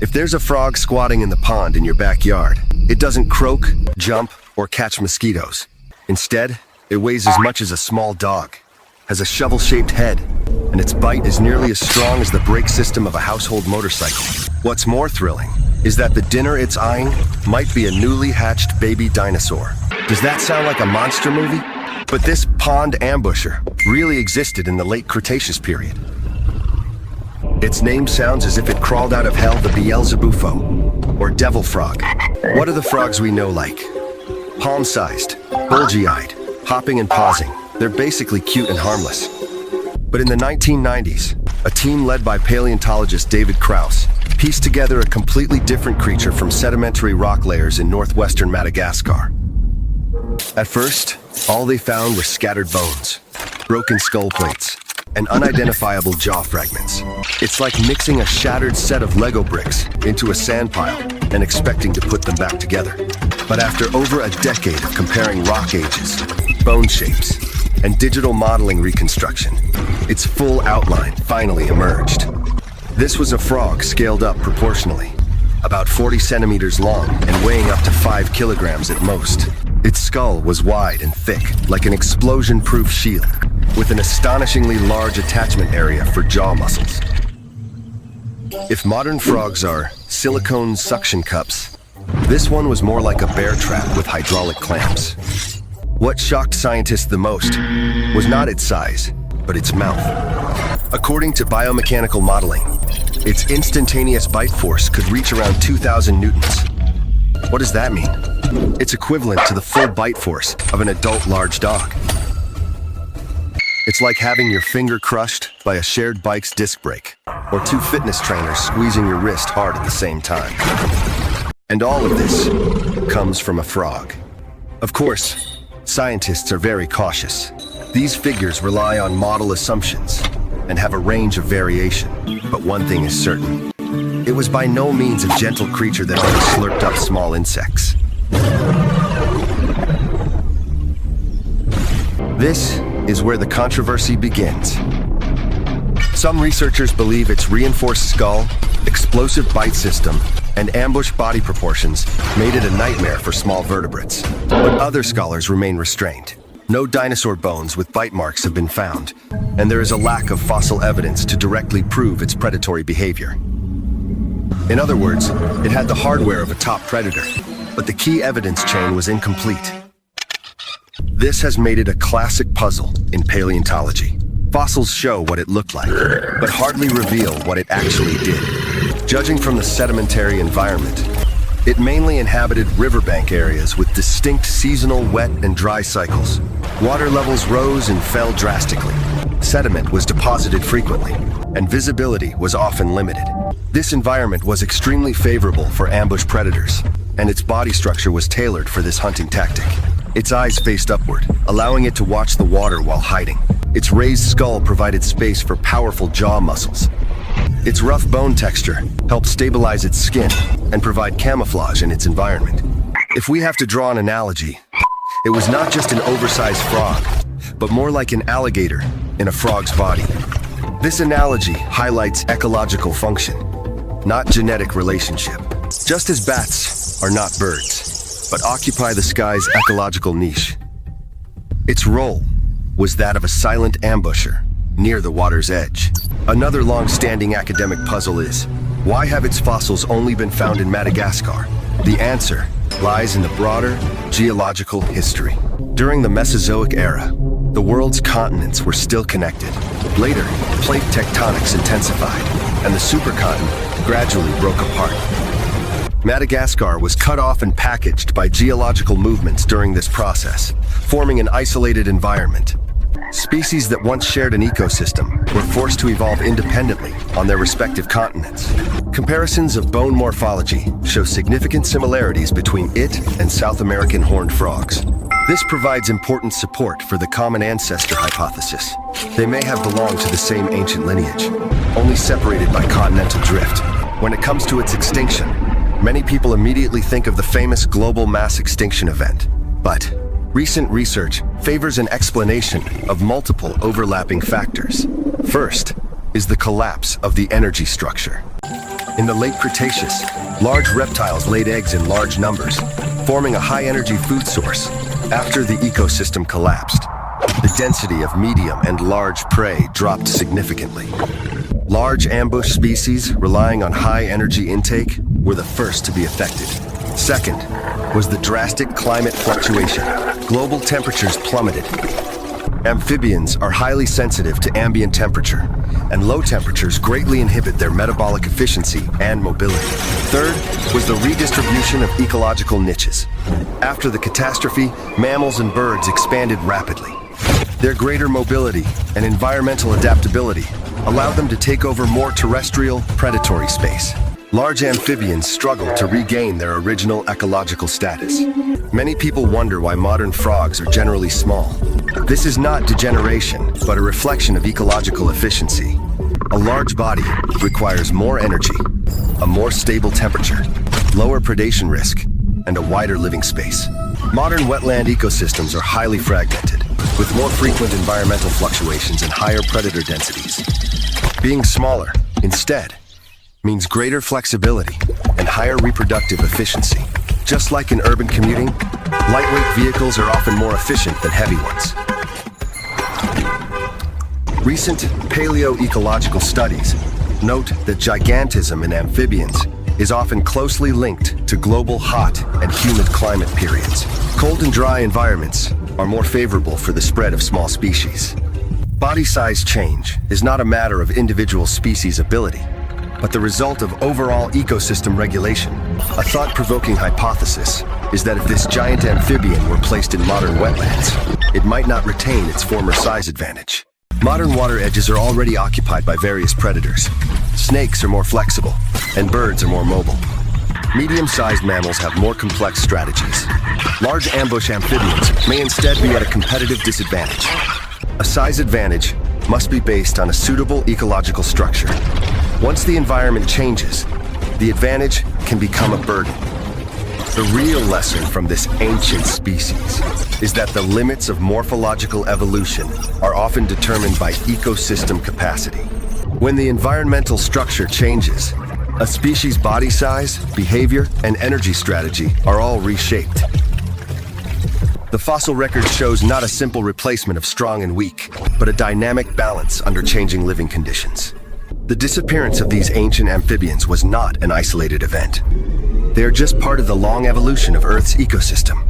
If there's a frog squatting in the pond in your backyard, it doesn't croak, jump, or catch mosquitoes. Instead, it weighs as much as a small dog, has a shovel-shaped head, and its bite is nearly as strong as the brake system of a household motorcycle. What's more thrilling is that the dinner it's eyeing might be a newly hatched baby dinosaur. Does that sound like a monster movie? But this pond ambusher really existed in the Late Cretaceous period. Its name sounds as if it crawled out of hell, the Beelzebufo, or devil frog. What are the frogs we know like? Palm-sized, bulgy-eyed, hopping and pausing. They're basically cute and harmless. But in the 1990s, a team led by paleontologist David Krauss pieced together a completely different creature from sedimentary rock layers in northwestern Madagascar. At first, all they found were scattered bones, broken skull plates, and unidentifiable jaw fragments. It's like mixing a shattered set of Lego bricks into a sand pile and expecting to put them back together. But after over a decade of comparing rock ages, bone shapes, and digital modeling reconstruction, its full outline finally emerged. This was a frog scaled up proportionally, about 40 centimeters long and weighing up to 5 kilograms at most. Its skull was wide and thick, like an explosion-proof shield, with an astonishingly large attachment area for jaw muscles. If modern frogs are silicone suction cups, this one was more like a bear trap with hydraulic clamps. What shocked scientists the most was not its size, but its mouth. According to biomechanical modeling, its instantaneous bite force could reach around 2,000 newtons. What does that mean? It's equivalent to the full bite force of an adult large dog. It's like having your finger crushed by a shared bike's disc brake, or two fitness trainers squeezing your wrist hard at the same time. And all of this comes from a frog. Of course, scientists are very cautious. These figures rely on model assumptions and have a range of variation. But one thing is certain. It was by no means a gentle creature that only slurped up small insects. This is where the controversy begins. Some researchers believe its reinforced skull, explosive bite system, and ambush body proportions made it a nightmare for small vertebrates. But other scholars remain restrained. No dinosaur bones with bite marks have been found, and there is a lack of fossil evidence to directly prove its predatory behavior. In other words, it had the hardware of a top predator, but the key evidence chain was incomplete. This has made it a classic puzzle in paleontology. Fossils show what it looked like, but hardly reveal what it actually did. Judging from the sedimentary environment, it mainly inhabited riverbank areas with distinct seasonal wet and dry cycles. Water levels rose and fell drastically. Sediment was deposited frequently, and visibility was often limited. This environment was extremely favorable for ambush predators, and its body structure was tailored for this hunting tactic. Its eyes faced upward, allowing it to watch the water while hiding. Its raised skull provided space for powerful jaw muscles. Its rough bone texture helped stabilize its skin and provide camouflage in its environment. If we have to draw an analogy, it was not just an oversized frog, but more like an alligator in a frog's body. This analogy highlights ecological function, not genetic relationship. Just as bats are not birds, but occupy the sky's ecological niche. Its role was that of a silent ambusher near the water's edge. Another long-standing academic puzzle is, why have its fossils only been found in Madagascar? The answer lies in the broader geological history. During the Mesozoic era, the world's continents were still connected. Later, plate tectonics intensified, and the supercontinent gradually broke apart. Madagascar was cut off and packaged by geological movements during this process, forming an isolated environment. Species that once shared an ecosystem were forced to evolve independently on their respective continents. Comparisons of bone morphology show significant similarities between it and South American horned frogs. This provides important support for the common ancestor hypothesis. They may have belonged to the same ancient lineage, only separated by continental drift. When it comes to its extinction, many people immediately think of the famous global mass extinction event. But recent research favors an explanation of multiple overlapping factors. First is the collapse of the energy structure. In the Late Cretaceous, large reptiles laid eggs in large numbers, forming a high-energy food source. After the ecosystem collapsed, the density of medium and large prey dropped significantly. Large ambush species relying on high energy intake were the first to be affected. Second was the drastic climate fluctuation. Global temperatures plummeted. Amphibians are highly sensitive to ambient temperature, and low temperatures greatly inhibit their metabolic efficiency and mobility. Third was the redistribution of ecological niches. After the catastrophe, mammals and birds expanded rapidly. Their greater mobility and environmental adaptability allowed them to take over more terrestrial, predatory space. Large amphibians struggled to regain their original ecological status. Many people wonder why modern frogs are generally small. This is not degeneration, but a reflection of ecological efficiency. A large body requires more energy, a more stable temperature, lower predation risk, and a wider living space. Modern wetland ecosystems are highly fragmented, with more frequent environmental fluctuations and higher predator densities. Being smaller, instead, means greater flexibility and higher reproductive efficiency. Just like in urban commuting, lightweight vehicles are often more efficient than heavy ones. Recent paleoecological studies note that gigantism in amphibians is often closely linked to global hot and humid climate periods. Cold and dry environments are more favorable for the spread of small species. Body size change is not a matter of individual species ability, but the result of overall ecosystem regulation. A thought-provoking hypothesis is that if this giant amphibian were placed in modern wetlands, it might not retain its former size advantage. Modern water edges are already occupied by various predators. Snakes are more flexible, and birds are more mobile. Medium-sized mammals have more complex strategies. Large ambush amphibians may instead be at a competitive disadvantage. A size advantage must be based on a suitable ecological structure. Once the environment changes, the advantage can become a burden. The real lesson from this ancient species is that the limits of morphological evolution are often determined by ecosystem capacity. When the environmental structure changes, a species' body size, behavior, and energy strategy are all reshaped. The fossil record shows not a simple replacement of strong and weak, but a dynamic balance under changing living conditions. The disappearance of these ancient amphibians was not an isolated event. They are just part of the long evolution of Earth's ecosystem.